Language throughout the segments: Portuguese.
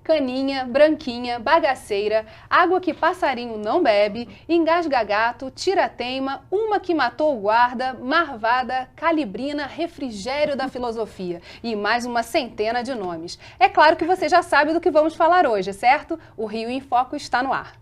caninha, branquinha, bagaceira, água que passarinho não bebe, engasga-gato, tira-teima, uma que matou o guarda, marvada, calibrina, refrigério da filosofia e mais uma centena de nomes. É claro que você já sabe do que vamos falar hoje, certo? O Rio em Foco está no ar.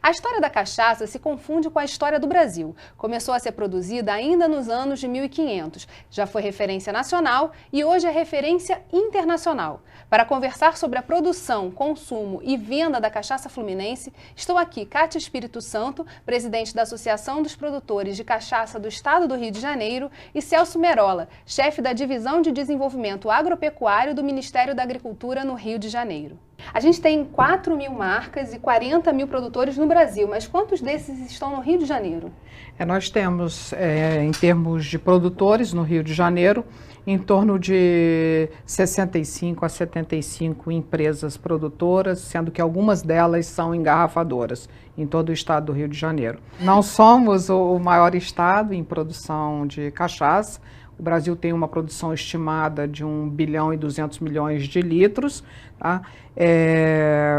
A história da cachaça se confunde com a história do Brasil. Começou a ser produzida ainda nos anos de 1500, já foi referência nacional e hoje é referência internacional. Para conversar sobre a produção, consumo e venda da cachaça fluminense, estou aqui, Cátia Espírito Santo, presidente da Associação dos Produtores de Cachaça do Estado do Rio de Janeiro, e Celso Merola, chefe da Divisão de Desenvolvimento Agropecuário do Ministério da Agricultura no Rio de Janeiro. A gente tem 4.000 marcas e 40.000 produtores no Brasil, mas quantos desses estão no Rio de Janeiro? Nós temos, em termos de produtores no Rio de Janeiro, em torno de 65 a 75 empresas produtoras, sendo que algumas delas são engarrafadoras em todo o estado do Rio de Janeiro. Não somos o maior estado em produção de cachaça. O Brasil tem uma produção estimada de 1 bilhão e 200 milhões de litros. Tá?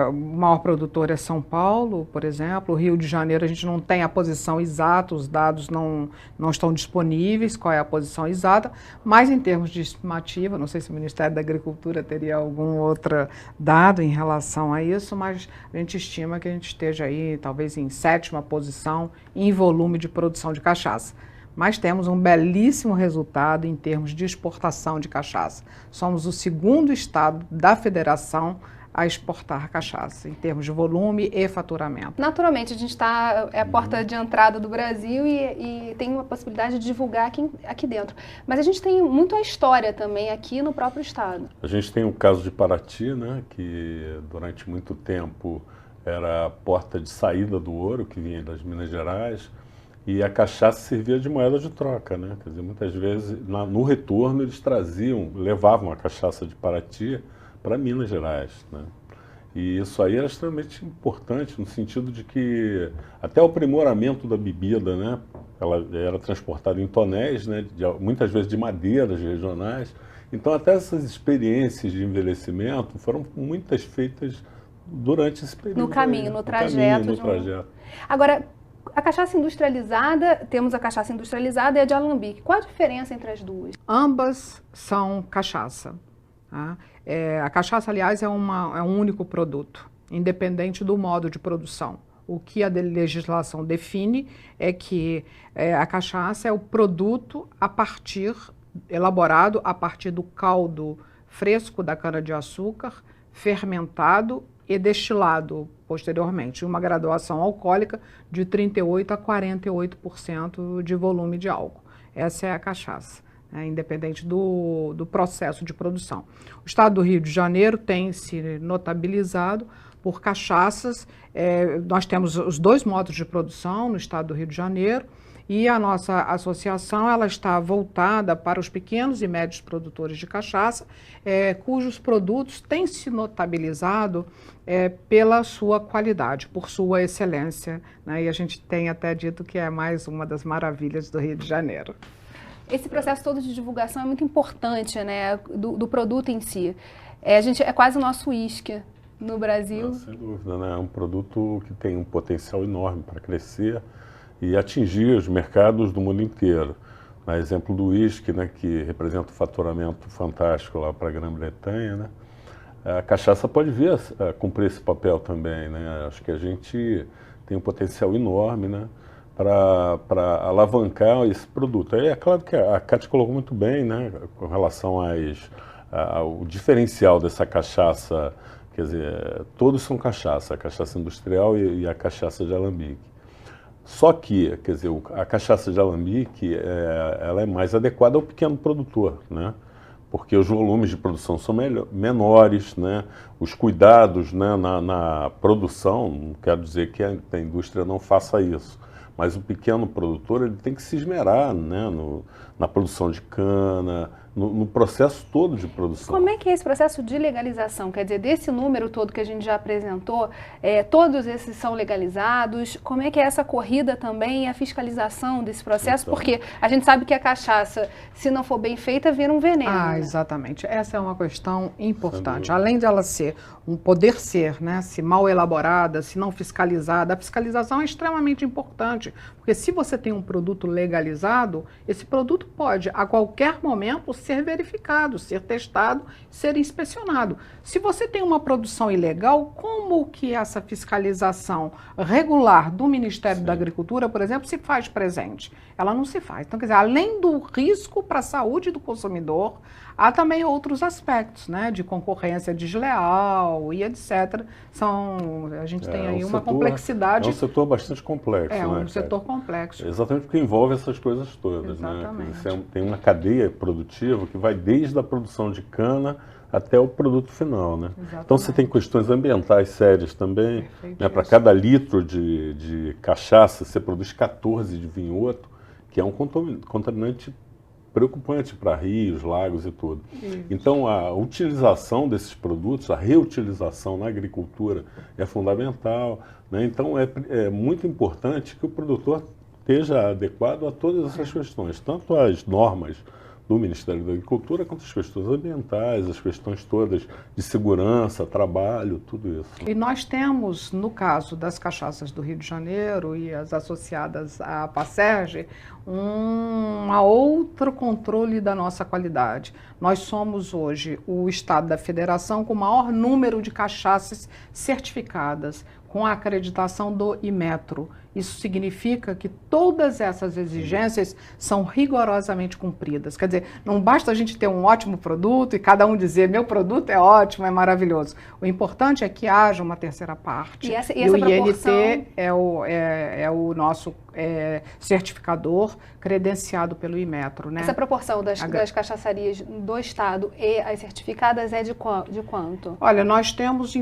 O maior produtor é São Paulo, por exemplo. O Rio de Janeiro a gente não tem a posição exata, os dados não estão disponíveis, qual é a posição exata, mas em termos de estimativa, não sei se o Ministério da Agricultura teria algum outro dado em relação a isso, mas a gente estima que a gente esteja aí talvez em 7ª posição em volume de produção de cachaça. Mas temos um belíssimo resultado em termos de exportação de cachaça. Somos o 2º estado da federação a exportar cachaça, em termos de volume e faturamento. Naturalmente, a gente é a porta de entrada do Brasil e tem uma possibilidade de divulgar aqui dentro. Mas a gente tem muito a história também aqui no próprio estado. A gente tem o caso de Paraty, né, que durante muito tempo era a porta de saída do ouro, que vinha das Minas Gerais, e a cachaça servia de moeda de troca, né? Quer dizer, muitas vezes, no retorno, eles levavam a cachaça de Paraty para Minas Gerais, né? E isso aí era extremamente importante, no sentido de que até o aprimoramento da bebida, né? Ela era transportada em tonéis, né? Muitas vezes de madeiras regionais. Então, até essas experiências de envelhecimento foram muitas feitas durante esse período. No caminho, no trajeto. Agora, a cachaça industrializada, temos a cachaça industrializada e a de alambique. Qual a diferença entre as duas? Ambas são cachaça. Tá? A cachaça, aliás, é um único produto, independente do modo de produção. O que a legislação define é que a cachaça é o produto elaborado a partir do caldo fresco da cana-de-açúcar, fermentado e destilado posteriormente, uma graduação alcoólica de 38% a 48% de volume de álcool. Essa é a cachaça, né, independente do processo de produção. O estado do Rio de Janeiro tem se notabilizado por cachaças. Nós temos os 2 modos de produção no estado do Rio de Janeiro, e a nossa associação ela está voltada para os pequenos e médios produtores de cachaça, cujos produtos têm se notabilizado pela sua qualidade, por sua excelência, né? E a gente tem até dito que é mais uma das maravilhas do Rio de Janeiro. Esse processo todo de divulgação é muito importante, né, do produto em si. É quase o nosso uísque no Brasil. Sem dúvida, né? É um produto que tem um potencial enorme para crescer e atingir os mercados do mundo inteiro. A exemplo do uísque, né, que representa um faturamento fantástico lá para a Grã-Bretanha, né, a cachaça pode vir a cumprir esse papel também, né? Acho que a gente tem um potencial enorme, né, para alavancar esse produto. Aí é claro que a Cátia colocou muito bem, né, com relação ao diferencial dessa cachaça, quer dizer, todos são cachaça, a cachaça industrial e a cachaça de alambique. Só que, quer dizer, a cachaça de alambique, ela é mais adequada ao pequeno produtor, né? Porque os volumes de produção são menores, né? Os cuidados, né, na produção, não quero dizer que a indústria não faça isso, mas o pequeno produtor ele tem que se esmerar, né, na produção de cana, no processo todo de produção. Como é que é esse processo de legalização? Quer dizer, desse número todo que a gente já apresentou, todos esses são legalizados? Como é que é essa corrida também e a fiscalização desse processo? Então, porque a gente sabe que a cachaça, se não for bem feita, vira um veneno. Ah, exatamente. Essa é uma questão importante. Além de ela ser poder ser, né, se mal elaborada, se não fiscalizada, a fiscalização é extremamente importante, porque se você tem um produto legalizado, esse produto pode, a qualquer momento, ser verificado, ser testado, ser inspecionado. Se você tem uma produção ilegal, como que essa fiscalização regular do Ministério da Agricultura, por exemplo, se faz presente? Ela não se faz. Então, quer dizer, além do risco para a saúde do consumidor, há também outros aspectos, né, de concorrência desleal e etc. A gente tem aí uma complexidade. É um setor bastante complexo. É um setor complexo. Exatamente porque envolve essas coisas todas. Exatamente. Né? Tem uma cadeia produtiva que vai desde a produção de cana até o produto final. Né? Então você tem questões ambientais sérias também. Né? Para cada litro de cachaça, você produz 14 de vinhoto, que é um contaminante preocupante para rios, lagos e tudo. Isso. Então, a utilização desses produtos, a reutilização na agricultura é fundamental. Né? Então, é muito importante que o produtor esteja adequado a todas essas questões, tanto as normas do Ministério da Agricultura, quanto as questões ambientais, as questões todas de segurança, trabalho, tudo isso. E nós temos, no caso das cachaças do Rio de Janeiro e as associadas à Pacerge, um outro controle da nossa qualidade. Nós somos hoje o estado da federação com o maior número de cachaças certificadas, com a acreditação do Inmetro. Isso significa que todas essas exigências são rigorosamente cumpridas. Quer dizer, não basta a gente ter um ótimo produto e cada um dizer, meu produto é ótimo, é maravilhoso. O importante é que haja uma terceira parte. E essa o proporção... INT é o nosso certificador credenciado pelo Inmetro. Né? Essa proporção das cachaçarias do estado e as certificadas é de quanto? Olha, nós temos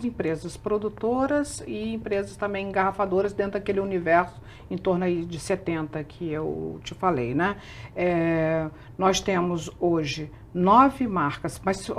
empresas produtoras e empresas também engarrafadoras dentro daquele universo em torno aí de 70 que eu te falei, né? Nós temos hoje 9 marcas, mas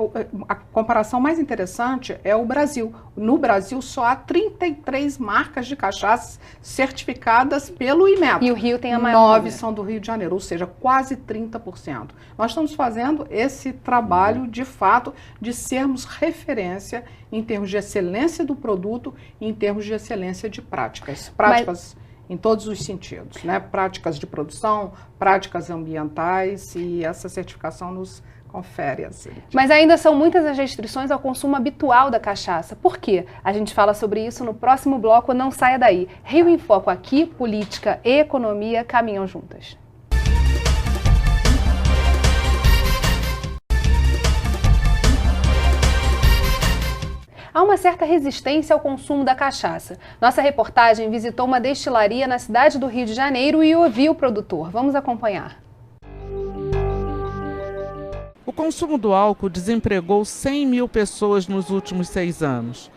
a comparação mais interessante é o Brasil. No Brasil só há 33 marcas de cachaças certificadas pelo Inmetro. E o Rio tem a maior. 9 são do Rio de Janeiro, ou seja, quase 30%. Nós estamos fazendo esse trabalho, de fato, de sermos referência em termos de excelência do produto e em termos de excelência de práticas. Em todos os sentidos, né? Práticas de produção, práticas ambientais, e essa certificação nos confere assim. Mas ainda são muitas as restrições ao consumo habitual da cachaça. Por quê? A gente fala sobre isso no próximo bloco, não saia daí. Rio em Foco aqui, política e economia caminham juntas. Há uma certa resistência ao consumo da cachaça. Nossa reportagem visitou uma destilaria na cidade do Rio de Janeiro e ouviu o produtor. Vamos acompanhar. O consumo do álcool desempregou 100 mil pessoas nos últimos 6 anos.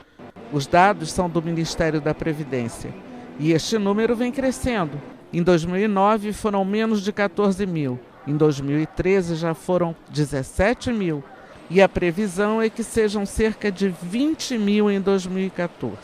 Os dados são do Ministério da Previdência. E este número vem crescendo. Em 2009 foram menos de 14 mil. Em 2013 já foram 17 mil. E a previsão é que sejam cerca de 20 mil em 2014.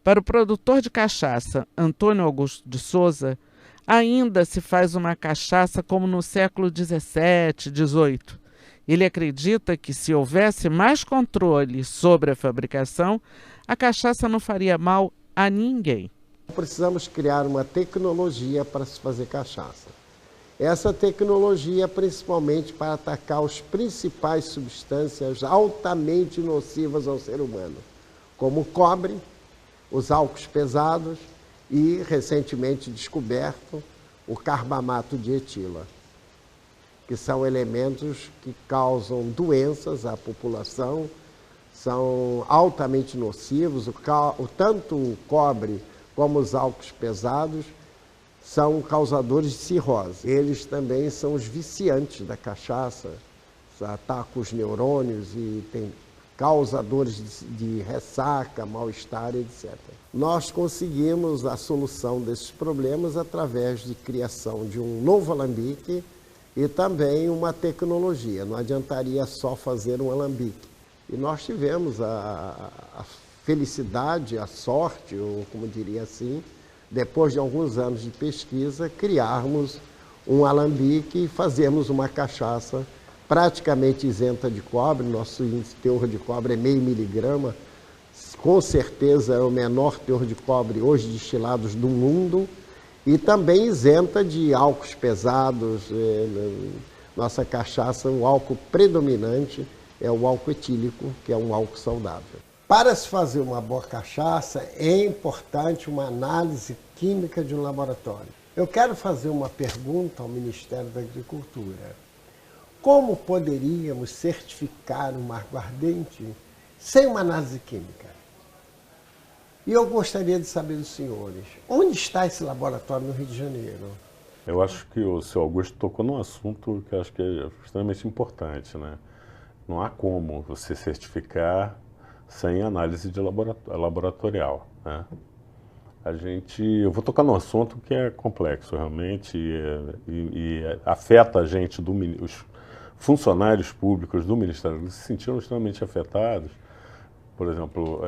Para o produtor de cachaça, Antônio Augusto de Souza, ainda se faz uma cachaça como no século XVII, XVIII. Ele acredita que se houvesse mais controle sobre a fabricação, a cachaça não faria mal a ninguém. Precisamos criar uma tecnologia para se fazer cachaça. Essa tecnologia principalmente para atacar as principais substâncias altamente nocivas ao ser humano, como o cobre, os álcools pesados e, recentemente descoberto, o carbamato de etila, que são elementos que causam doenças à população, são altamente nocivos, tanto o cobre como os álcools pesados são causadores de cirrose. Eles também são os viciantes da cachaça, atacam os neurônios e tem causadores de ressaca, mal-estar, etc. Nós conseguimos a solução desses problemas através de criação de um novo alambique e também uma tecnologia. Não adiantaria só fazer um alambique. E nós tivemos a felicidade, a sorte, ou como diria assim, depois de alguns anos de pesquisa, criarmos um alambique e fazermos uma cachaça praticamente isenta de cobre. Nosso índice teor de cobre é 0,5 miligrama, com certeza é o menor teor de cobre hoje destilados do mundo, e também isenta de álcools pesados. Nossa cachaça, o álcool predominante é o álcool etílico, que é um álcool saudável. Para se fazer uma boa cachaça, é importante uma análise química de um laboratório. Eu quero fazer uma pergunta ao Ministério da Agricultura. Como poderíamos certificar uma aguardente sem uma análise química? E eu gostaria de saber dos senhores, onde está esse laboratório no Rio de Janeiro? Eu acho que o seu Augusto tocou num assunto que eu acho que é extremamente importante, né? Não há como você certificar sem análise de laboratorial, né? Eu vou tocar num assunto que é complexo realmente e afeta a gente, os funcionários públicos do Ministério se sentiram extremamente afetados. Por exemplo,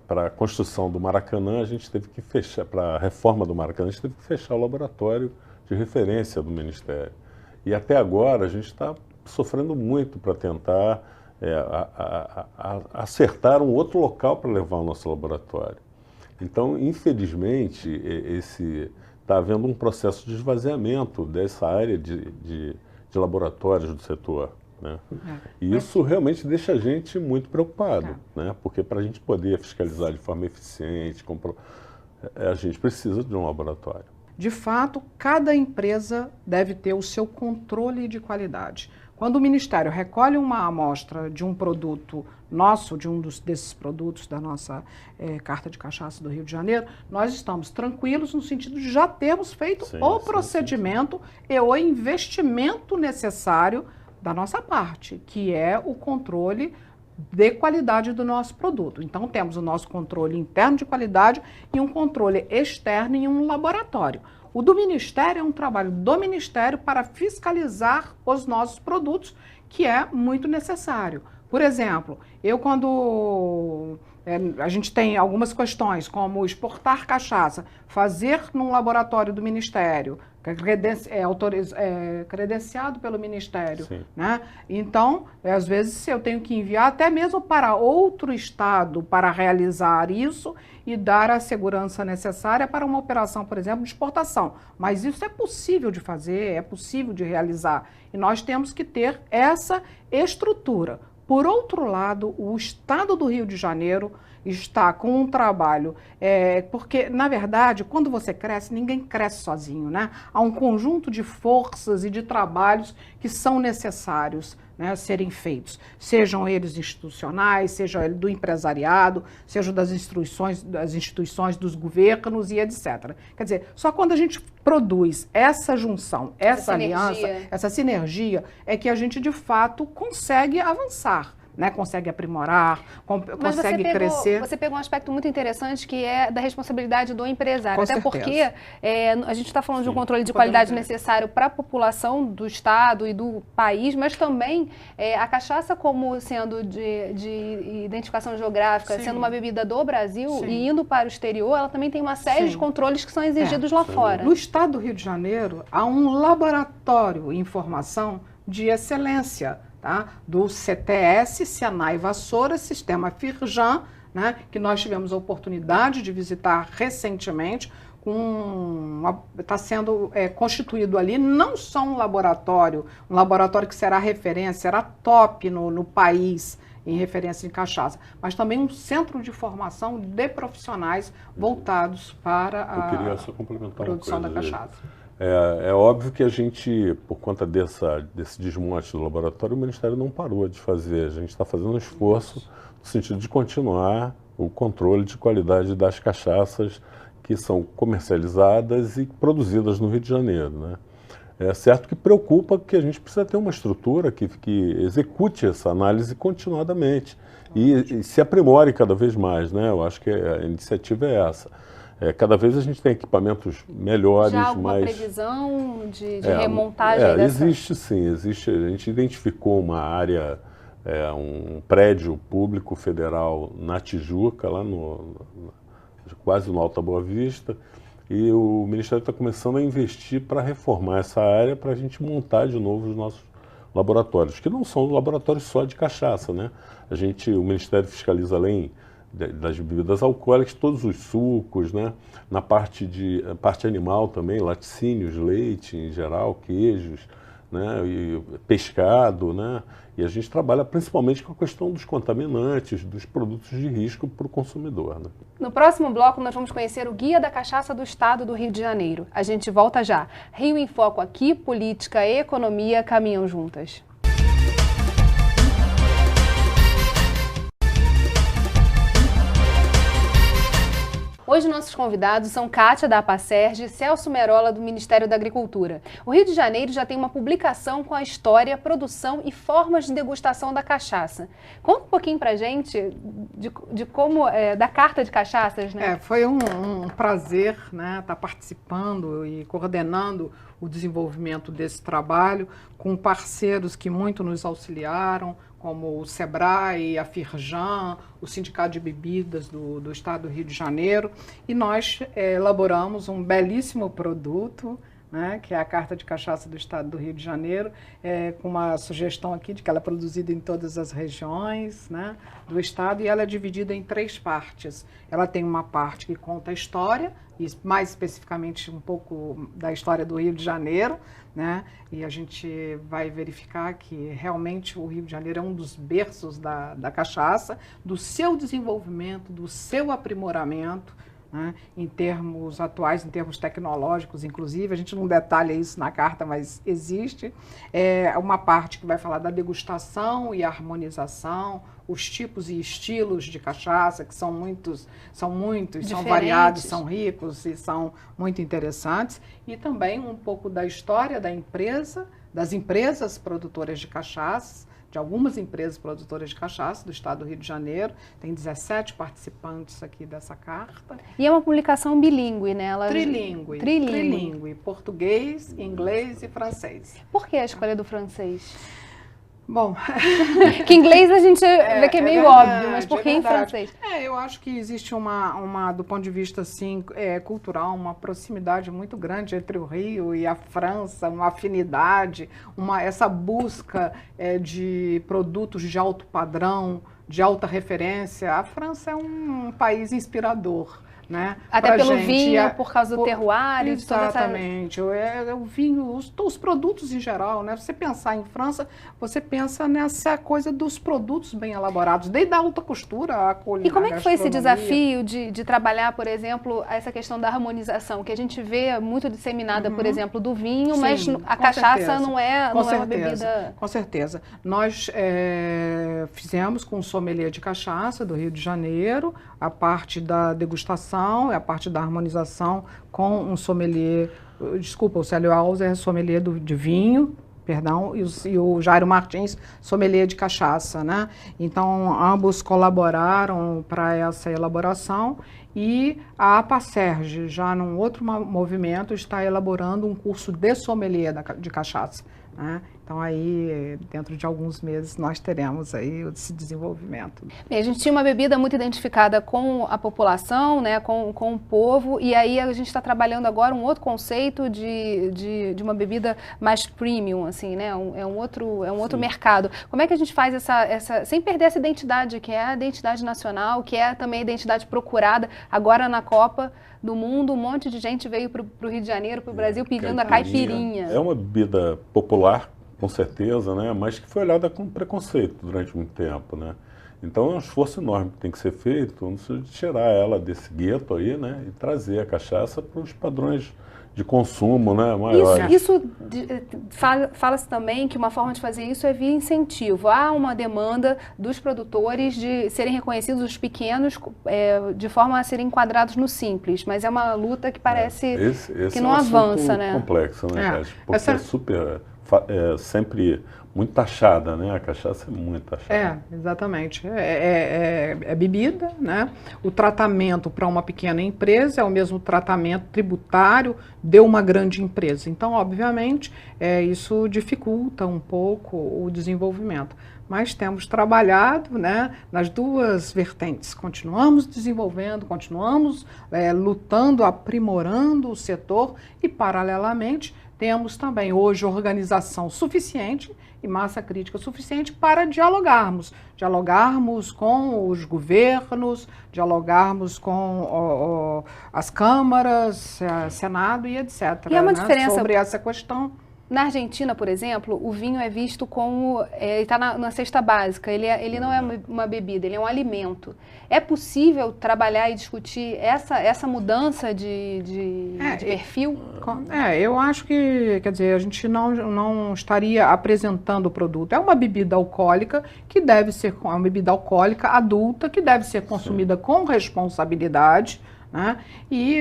para a construção do Maracanã, a gente teve que fechar, para a reforma do Maracanã, a gente teve que fechar o laboratório de referência do Ministério. E até agora a gente está sofrendo muito para tentar acertar um outro local para levar o nosso laboratório. Então, infelizmente, está havendo um processo de esvaziamento dessa área de laboratórios do setor, né? E isso realmente deixa a gente muito preocupado, né? Porque para a gente poder fiscalizar de forma eficiente, a gente precisa de um laboratório. De fato, cada empresa deve ter o seu controle de qualidade. Quando o Ministério recolhe uma amostra de um produto nosso, de desses produtos da nossa Carta de Cachaça do Rio de Janeiro, nós estamos tranquilos no sentido de já termos feito o procedimento e o investimento necessário da nossa parte, que é o controle de qualidade do nosso produto. Então, temos o nosso controle interno de qualidade e um controle externo em um laboratório. O do Ministério é um trabalho do Ministério para fiscalizar os nossos produtos, que é muito necessário. Por exemplo, quando a gente tem algumas questões, como exportar cachaça, fazer num laboratório do Ministério, credenciado pelo Ministério, né? Então, às vezes eu tenho que enviar até mesmo para outro estado para realizar isso e dar a segurança necessária para uma operação, por exemplo, de exportação. Mas isso é possível de fazer, é possível de realizar. E nós temos que ter essa estrutura. Por outro lado, o Estado do Rio de Janeiro está com um trabalho, porque, na verdade, quando você cresce, ninguém cresce sozinho, né? Há um conjunto de forças e de trabalhos que são necessários, né, serem feitos, sejam eles institucionais, seja ele do empresariado, seja das instituições dos governos e etc. Quer dizer, só quando a gente produz essa junção, essa aliança, essa sinergia, é que a gente, de fato, consegue avançar, né? Consegue aprimorar, consegue crescer. Você pegou um aspecto muito interessante, que é da responsabilidade do empresário. Com até certeza. Porque a gente está falando de um controle de qualidade necessário para a população do Estado e do país, mas também a cachaça, como sendo de identificação geográfica, sendo uma bebida do Brasil e indo para o exterior, ela também tem uma série de controles que são exigidos lá fora. No Estado do Rio de Janeiro, há um laboratório em formação de excelência, tá? Do CTS, Senai Vassoura, Sistema Firjan, né? Que nós tivemos a oportunidade de visitar recentemente. Está sendo constituído ali não só um laboratório que será referência, será top no país em referência em cachaça, mas também um centro de formação de profissionais voltados para a produção da cachaça. É óbvio que a gente, por conta desse desmonte do laboratório, o Ministério não parou de fazer. A gente está fazendo um esforço no sentido de continuar o controle de qualidade das cachaças que são comercializadas e produzidas no Rio de Janeiro, né? É certo que preocupa que a gente precisa ter uma estrutura que execute essa análise continuadamente e se aprimore cada vez mais, né? Eu acho que a iniciativa é essa. Cada vez a gente tem equipamentos melhores, já há alguma mais... previsão de remontagem dessa? Existe sim, existe. A gente identificou uma área, um prédio público federal na Tijuca, lá quase no Alta Boa Vista, e o Ministério está começando a investir para reformar essa área, para a gente montar de novo os nossos laboratórios, que não são laboratórios só de cachaça, né? O Ministério fiscaliza, além das bebidas alcoólicas, todos os sucos, né? Na parte animal também, laticínios, leite em geral, queijos, né? E pescado, né? E a gente trabalha principalmente com a questão dos contaminantes, dos produtos de risco para o consumidor, né? No próximo bloco, nós vamos conhecer o Guia da Cachaça do Estado do Rio de Janeiro. A gente volta já. Rio em Foco aqui, política e economia caminham juntas. Hoje nossos convidados são Kátia da Apacerge e Celso Merola do Ministério da Agricultura. O Rio de Janeiro já tem uma publicação com a história, produção e formas de degustação da cachaça. Conta um pouquinho pra gente de como, da carta de cachaças, né? Foi um prazer, né, estar participando e coordenando o desenvolvimento desse trabalho com parceiros que muito nos auxiliaram, como o SEBRAE, a Firjan, o Sindicato de Bebidas do Estado do Rio de Janeiro, e nós elaboramos um belíssimo produto, né, que é a Carta de Cachaça do Estado do Rio de Janeiro, com uma sugestão aqui de que ela é produzida em todas as regiões, né, do Estado, e ela é dividida em 3 partes. Ela tem uma parte que conta a história, e mais especificamente um pouco da história do Rio de Janeiro, né? E a gente vai verificar que realmente o Rio de Janeiro é um dos berços da cachaça, do seu desenvolvimento, do seu aprimoramento, né? Em termos atuais, em termos tecnológicos, inclusive. A gente não detalha isso na carta, mas existe. Uma parte que vai falar da degustação e harmonização, os tipos e estilos de cachaça, que são muitos, são variados, são ricos e são muito interessantes, e também um pouco da história da empresa, das empresas produtoras de cachaça, de algumas empresas produtoras de cachaça do Estado do Rio de Janeiro. Tem 17 participantes aqui dessa carta. E é uma publicação bilíngue, né? Trilingue, português, inglês e francês. Por que a escolha do francês? Bom, que inglês a gente vê que é meio óbvio, mas por que em francês? Eu acho que existe do ponto de vista assim, cultural, uma proximidade muito grande entre o Rio e a França, uma afinidade, essa busca de produtos de alto padrão, de alta referência. A França é um país inspirador, né? Até pelo vinho, por causa do terroir. Exatamente. O vinho, os produtos em geral, né? Você pensar em França, você pensa nessa coisa dos produtos bem elaborados, desde a alta costura à culinária. E como é que foi esse desafio de trabalhar, por exemplo, essa questão da harmonização, que a gente vê muito disseminada, por exemplo, do vinho, mas a cachaça não é uma bebida... Com certeza. Nós fizemos com o sommelier de cachaça do Rio de Janeiro a parte da degustação, a parte da harmonização com um sommelier, o Célio Alves é sommelier de vinho, perdão, e o Jairo Martins, sommelier de cachaça, né? Então, ambos colaboraram para essa elaboração, e a Apacerge, já num outro movimento, está elaborando um curso de sommelier de cachaça, né? Então, aí, dentro de alguns meses, nós teremos aí esse desenvolvimento. Bem, a gente tinha uma bebida muito identificada com a população, né, com o povo, e aí a gente está trabalhando agora um outro conceito de uma bebida mais premium, assim, né? É um outro mercado. Como é que a gente faz essa sem perder essa identidade, que é a identidade nacional, que é também a identidade procurada agora na Copa do Mundo? Um monte de gente veio para o Rio de Janeiro, para o Brasil, pedindo a caipirinha. É uma bebida popular, com certeza, né? Mas que foi olhada com preconceito durante muito tempo, né? Então é um esforço enorme que tem que ser feito, não precisa tirar ela desse gueto aí, né? E trazer a cachaça para os padrões de consumo, né, maiores. Fala-se também que uma forma de fazer isso é via incentivo. Há uma demanda dos produtores de serem reconhecidos, os pequenos, de forma a serem enquadrados no simples, mas é uma luta que parece que não avança, né? Complexo, né, porque é super sempre muito taxada, né? A cachaça é muito taxada. Exatamente. É bebida, né? O tratamento para uma pequena empresa é o mesmo tratamento tributário de uma grande empresa. Então, obviamente, isso dificulta um pouco o desenvolvimento. Mas temos trabalhado, né, nas duas vertentes. Continuamos desenvolvendo, continuamos lutando, aprimorando o setor e, paralelamente, temos também hoje organização suficiente e massa crítica suficiente para dialogarmos com os governos, dialogarmos com as câmaras, Senado e etc. E há uma diferença sobre essa questão. Na Argentina, por exemplo, o vinho é visto como, ele está na cesta básica, ele não é uma bebida, ele é um alimento. É possível trabalhar e discutir essa mudança de perfil? Eu acho que, quer dizer, a gente não estaria apresentando o produto. É uma bebida alcoólica que deve ser, uma bebida alcoólica adulta, que deve ser consumida com responsabilidade, né? E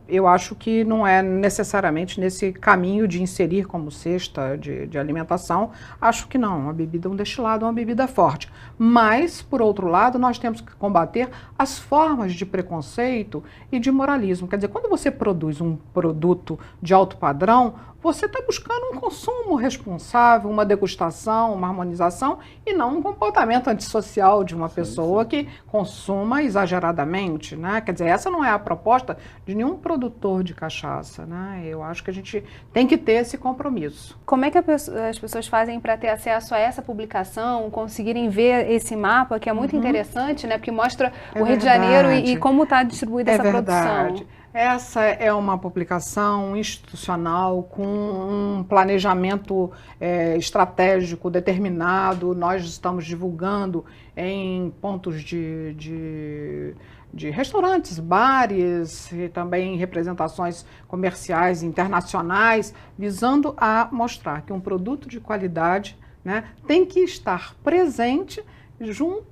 eu acho que não é necessariamente nesse caminho de inserir como cesta de alimentação, acho que não, uma bebida, um destilado é uma bebida forte. Mas, por outro lado, nós temos que combater as formas de preconceito e de moralismo. Quer dizer, quando você produz um produto de alto padrão, você está buscando um consumo responsável, uma degustação, uma harmonização e não um comportamento antissocial de uma pessoa que consuma exageradamente, né? Quer dizer, essa não é a proposta de nenhum produtor de cachaça, né? Eu acho que a gente tem que ter esse compromisso. Como é que as pessoas fazem para ter acesso a essa publicação, conseguirem ver esse mapa, que é muito interessante, né? Porque mostra o Rio de Janeiro e como está distribuída essa produção. Essa é uma publicação institucional com um planejamento estratégico determinado. Nós estamos divulgando em pontos de restaurantes, bares e também representações comerciais internacionais, visando a mostrar que um produto de qualidade, né, tem que estar presente junto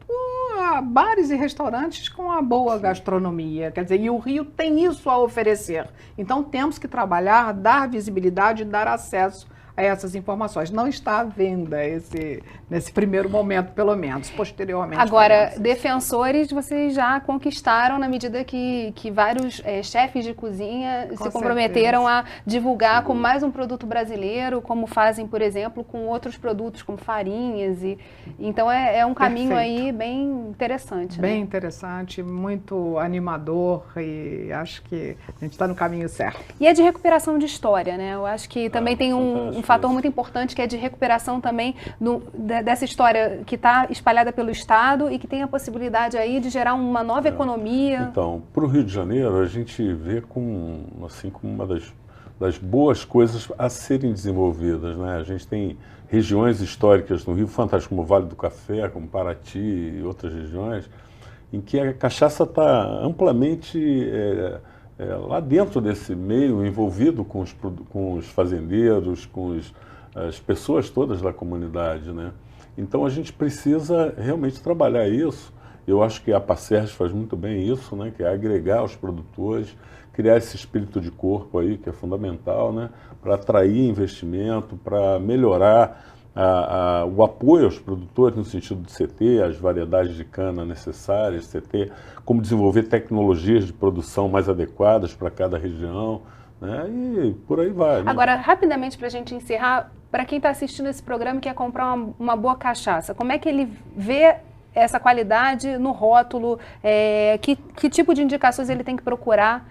a bares e restaurantes com uma boa gastronomia. Quer dizer, e o Rio tem isso a oferecer. Então temos que trabalhar, dar visibilidade e dar acesso a essas informações. Não está à venda nesse primeiro momento, pelo menos, posteriormente. Agora, defensores vocês já conquistaram na medida que vários chefes de cozinha se comprometeram a divulgar como mais um produto brasileiro, como fazem, por exemplo, com outros produtos, como farinhas. Então é um caminho aí bem interessante. Bem, né? Interessante, muito animador e acho que a gente está no caminho certo. E é de recuperação de história, né? Eu acho que também tem um fator muito importante que é de recuperação também dessa história que está espalhada pelo Estado e que tem a possibilidade aí de gerar uma nova economia. Então, para o Rio de Janeiro, a gente vê como uma das boas coisas a serem desenvolvidas, né? A gente tem regiões históricas no Rio fantásticas, como o Vale do Café, como Paraty e outras regiões, em que a cachaça está amplamente lá dentro desse meio, envolvido com os fazendeiros, com as pessoas todas da comunidade, né? Então a gente precisa realmente trabalhar isso. Eu acho que a Pacerj faz muito bem isso, né? Que é agregar os produtores, criar esse espírito de corpo aí, que é fundamental, né? Para atrair investimento, para melhorar o apoio aos produtores no sentido de você ter as variedades de cana necessárias, você ter como desenvolver tecnologias de produção mais adequadas para cada região, né? E por aí vai. Né? Agora, rapidamente para a gente encerrar, para quem está assistindo esse programa e quer comprar uma boa cachaça, como é que ele vê essa qualidade no rótulo? Que tipo de indicações ele tem que procurar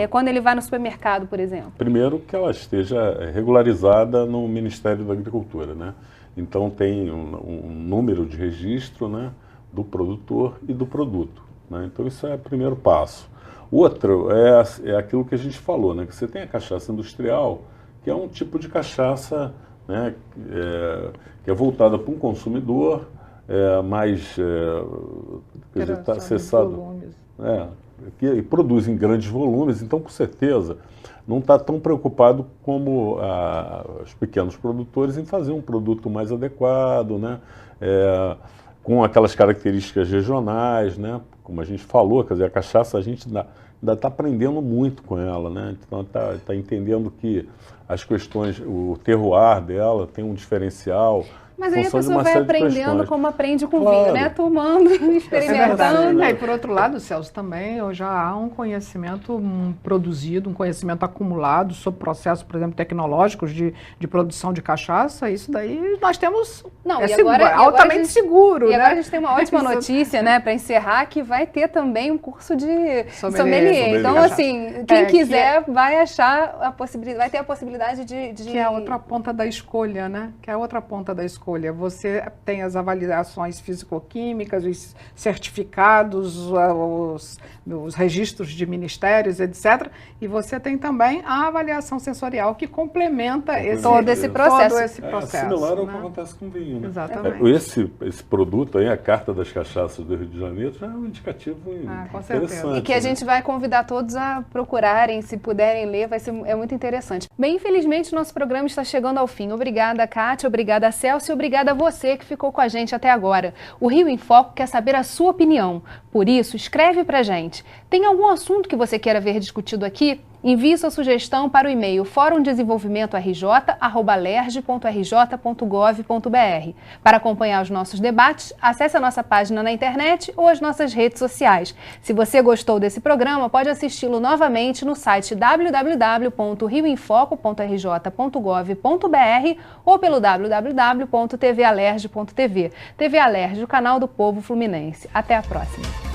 quando ele vai no supermercado, por exemplo? Primeiro, que ela esteja regularizada no Ministério da Agricultura, né? Então tem um número de registro, né, do produtor e do produto, né? Então isso é o primeiro passo. Outro é aquilo que a gente falou, né, que você tem a cachaça industrial, que é um tipo de cachaça, né, que é voltada para um consumidor mais está acessado, que produz em grandes volumes, então com certeza não está tão preocupado como os pequenos produtores em fazer um produto mais adequado, né? com aquelas características regionais, né? Como a gente falou, quer dizer, a cachaça a gente ainda está aprendendo muito com ela, né? Então está entendendo que as questões, o terroir dela tem um diferencial. Mas aí a pessoa vai aprendendo como aprende com vinho, né? Tomando, experimentando. E por outro lado, Celso, também já há um conhecimento produzido, um conhecimento acumulado sobre processos, por exemplo, tecnológicos de produção de cachaça. Isso daí nós temos altamente seguro. E agora a gente tem uma ótima notícia, né, para encerrar, que vai ter também um curso de sommelier. Então, assim, quem quiser vai achar a possibilidade, vai ter a possibilidade de... Que é a outra ponta da escolha, né? Que é a outra ponta da escolha. Você tem as avaliações físico-químicas, os certificados, os registros de ministérios, etc. E você tem também a avaliação sensorial que complementa todo esse processo. Similar ao que acontece com vinho, né? Exatamente. Esse produto aí, a Carta das Cachaças do Rio de Janeiro, já é um indicativo interessante. E que a gente vai convidar todos a procurarem, se puderem ler, é muito interessante. Bem, infelizmente, nosso programa está chegando ao fim. Obrigada, Kátia, obrigada, Celso, e obrigada a você que ficou com a gente até agora. O Rio em Foco quer saber a sua opinião. Por isso, escreve pra gente. Tem algum assunto que você queira ver discutido aqui? Envie sua sugestão para o e-mail forumdesenvolvimentorj@lerj.rj.gov.br. Para acompanhar os nossos debates, acesse a nossa página na internet ou as nossas redes sociais. Se você gostou desse programa, pode assisti-lo novamente no site www.rioemfoco.rj.gov.br ou pelo www.tvalerj.tv. TV Alerj, o canal do povo fluminense. Até a próxima.